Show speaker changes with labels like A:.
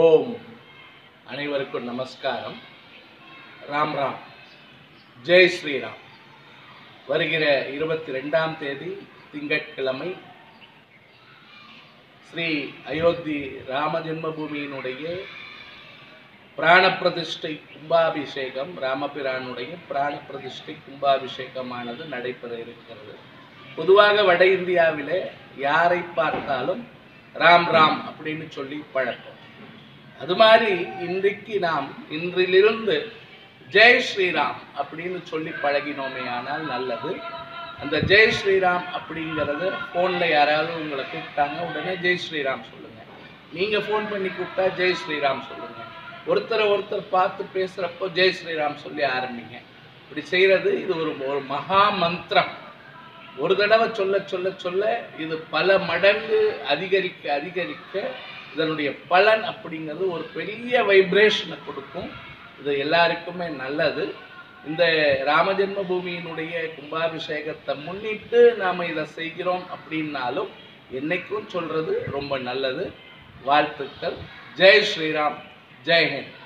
A: ஓம் அனைவருக்கும் நமஸ்காரம். ராம் ராம். ஜெய் ஸ்ரீராம். வருகிற 22ஆம் தேதி திங்கட்கிழமை ஸ்ரீ அயோத்தி ராம ஜென்மபூமியினுடைய பிராண பிரதிஷ்டை கும்பாபிஷேகம், ராமபிரானுடைய பிராண பிரதிஷ்டை கும்பாபிஷேகமானது நடைபெற இருக்கிறது. பொதுவாக வட இந்தியாவிலே யாரை பார்த்தாலும் ராம் ராம் அப்படின்னு சொல்லி பழக்கம். அது மாதிரி இன்றிலிருந்து ஜெய் ஸ்ரீராம் அப்படின்னு சொல்லி பழகினோமே ஆனால் நல்லது. அந்த ஜெய் ஸ்ரீராம் அப்படிங்கிறது ஃபோனில் யாராவது உங்களை கூப்பிட்டாங்க உடனே ஜெய் ஸ்ரீராம் சொல்லுங்கள். நீங்கள் ஃபோன் பண்ணி கூப்பிட்டா ஜெய் ஸ்ரீராம் சொல்லுங்கள். ஒருத்தர் பார்த்து பேசுகிறப்போ ஜெய் ஸ்ரீராம் சொல்லி ஆரம்பிங்க. இப்படி செய்கிறது இது ஒரு மகா மந்திரம். ஒரு தடவை சொல்ல சொல்ல சொல்ல இது பல மடங்கு அதிகரிக்க இதனுடைய பலன் அப்படிங்கிறது ஒரு பெரிய வைப்ரேஷனை கொடுக்கும். இது எல்லாருக்குமே நல்லது. இந்த ராம ஜென்மபூமியினுடைய கும்பாபிஷேகத்தை முன்னிட்டு நாம் இதை செய்கிறோம் அப்படின்னாலும் என்னைக்கும் சொல்கிறது ரொம்ப நல்லது. வாழ்த்துக்கள். ஜெய் ஸ்ரீராம். ஜெய் ஹிந்த்.